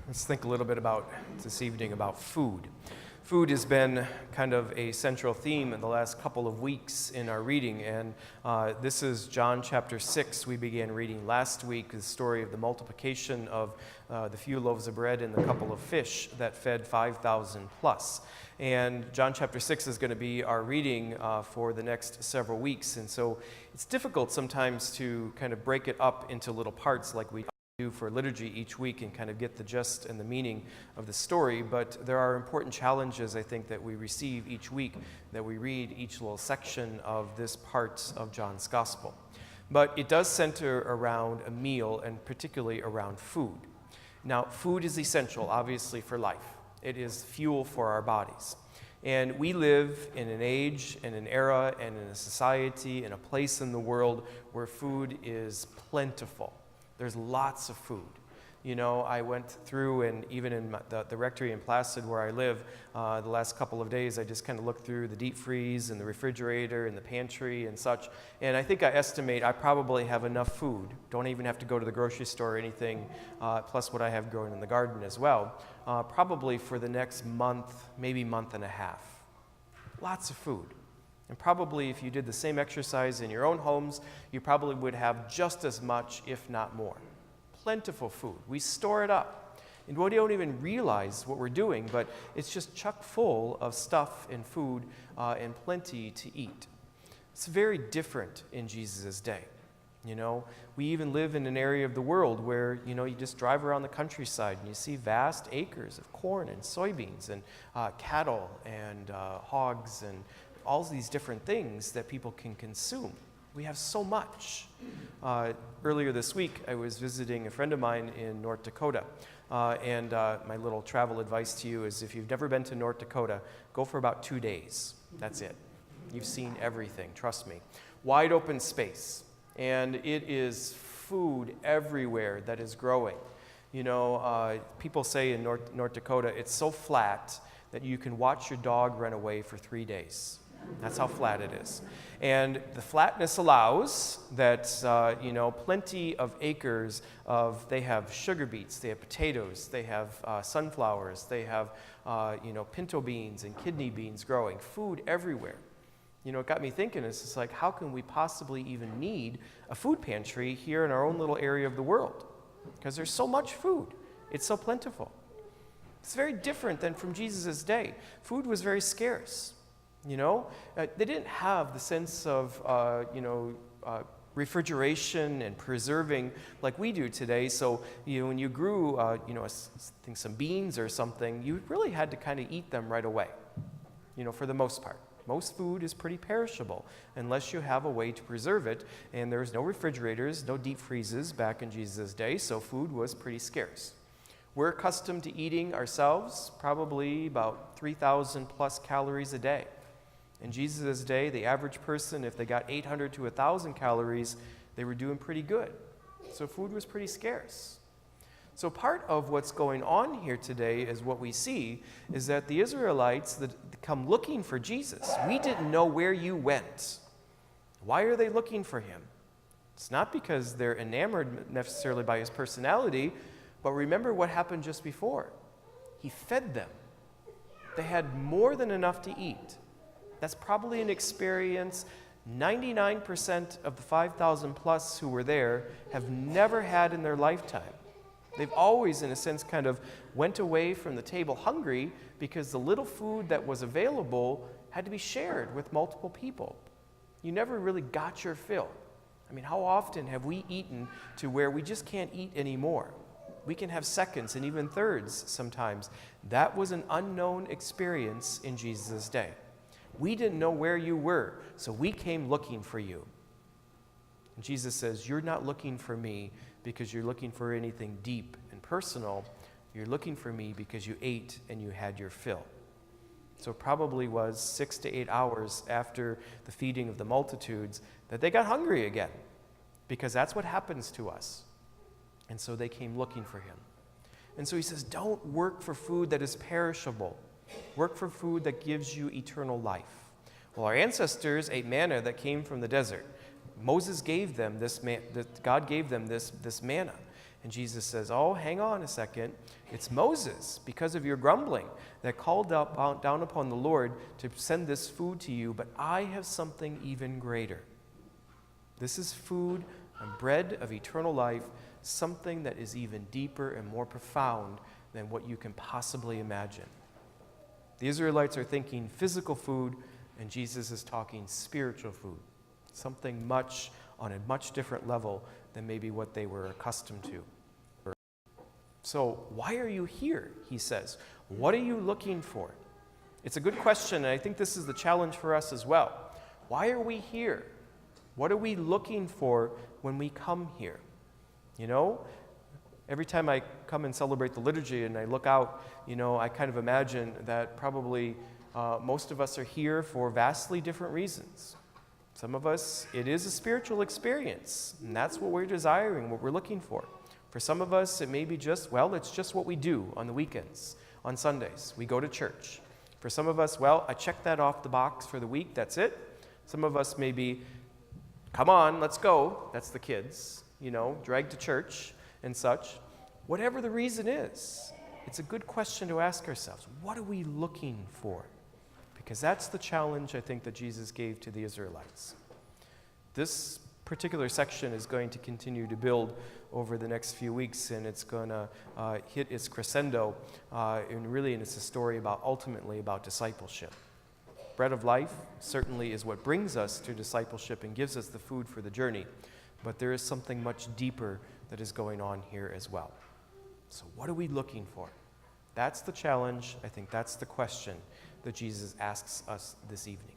Let's think a little bit about this evening about food. Food has been kind of a central theme in the last couple of weeks in our reading, and this is John chapter 6. We began reading last week the story of the multiplication of the few loaves of bread and the couple of fish that fed 5,000 plus. And John chapter 6 is going to be our reading for the next several weeks, and so it's difficult sometimes to kind of break it up into little parts like we do for liturgy each week and kind of get the gist and the meaning of the story, but there are important challenges, I think, that we receive each week, that we read each little section of this part of John's Gospel. But it does center around a meal and particularly around food. Now, food is essential, obviously, for life. It is fuel for our bodies. And we live in an age, in an era, and in a society, in a place in the world where food is plentiful. There's lots of food. You know, I went through, and even in the rectory in Placid where I live, the last couple of days, I just kind of looked through the deep freeze and the refrigerator and the pantry and such. And I think I estimate I probably have enough food. Don't even have to go to the grocery store or anything, plus what I have growing in the garden as well, probably for the next month, maybe month and a half. Lots of food. And probably if you did the same exercise in your own homes, you probably would have just as much, if not more. Plentiful food. We store it up. And we don't even realize what we're doing, but it's just chock full of stuff and food and plenty to eat. It's very different in Jesus' day. You know, we even live in an area of the world where, you know, you just drive around the countryside and you see vast acres of corn and soybeans and cattle and hogs and all these different things that people can consume. We have so much. Earlier this week, I was visiting a friend of mine in North Dakota, and my little travel advice to you is if you've never been to North Dakota, go for about 2 days. That's it. You've seen everything, trust me. Wide open space, and it is food everywhere that is growing. You know, people say in North Dakota, it's so flat that you can watch your dog run away for 3 days. That's how flat it is. And the flatness allows that, you know, plenty of acres of, they have sugar beets, they have potatoes, they have sunflowers, they have, you know, pinto beans and kidney beans growing, food everywhere. You know, it got me thinking, it's just like, how can we possibly even need a food pantry here in our own little area of the world? Because there's so much food. It's so plentiful. It's very different than from Jesus' day. Food was very scarce. You know, they didn't have the sense of, you know, refrigeration and preserving like we do today. So, you know, when you grew, you know, I think some beans or something, you really had to kind of eat them right away, you know, for the most part. Most food is pretty perishable unless you have a way to preserve it. And there's no refrigerators, no deep freezes back in Jesus' day, so food was pretty scarce. We're accustomed to eating ourselves probably about 3,000 plus calories a day. In Jesus' day, the average person, if they got 800 to 1,000 calories, they were doing pretty good. So food was pretty scarce. So part of what's going on here today is what we see is that the Israelites that come looking for Jesus, we didn't know where you went. Why are they looking for him? It's not because they're enamored necessarily by his personality, but remember what happened just before. He fed them. They had more than enough to eat. That's probably an experience 99% of the 5,000 plus who were there have never had in their lifetime. They've always, in a sense, kind of went away from the table hungry because the little food that was available had to be shared with multiple people. You never really got your fill. I mean, how often have we eaten to where we just can't eat anymore? We can have seconds and even thirds sometimes. That was an unknown experience in Jesus' day. We didn't know where you were, so we came looking for you. And Jesus says, you're not looking for me because you're looking for anything deep and personal. You're looking for me because you ate and you had your fill. So it probably was 6 to 8 hours after the feeding of the multitudes that they got hungry again, because that's what happens to us. And so they came looking for him. And so he says, don't work for food that is perishable. Work for food that gives you eternal life. Well, our ancestors ate manna that came from the desert. Moses gave them this God gave them this manna. And Jesus says, oh, hang on a second. It's Moses, because of your grumbling, that called down upon the Lord to send this food to you, but I have something even greater. This is food and bread of eternal life, something that is even deeper and more profound than what you can possibly imagine. The Israelites are thinking physical food, and Jesus is talking spiritual food, something on a much different level than maybe what they were accustomed to. So, why are you here? He says. What are you looking for? It's a good question, and I think this is the challenge for us as well. Why are we here? What are we looking for when we come here? You know, every time I come and celebrate the liturgy and I look out, I kind of imagine that probably most of us are here for vastly different reasons. Some of us, it is a spiritual experience, and that's what we're desiring, what we're looking for. For some of us, it may be it's just what we do on the weekends, on Sundays. We go to church. For some of us, I checked that off the box for the week, that's it. Some of us may be, come on, let's go. That's the kids, dragged to church and such. Whatever the reason is, it's a good question to ask ourselves. What are we looking for? Because that's the challenge, I think, that Jesus gave to the Israelites. This particular section is going to continue to build over the next few weeks, and it's going to hit its crescendo, and it's a story ultimately about discipleship. Bread of life certainly is what brings us to discipleship and gives us the food for the journey, but there is something much deeper that is going on here as well. So what are we looking for? That's the challenge. I think that's the question that Jesus asks us this evening.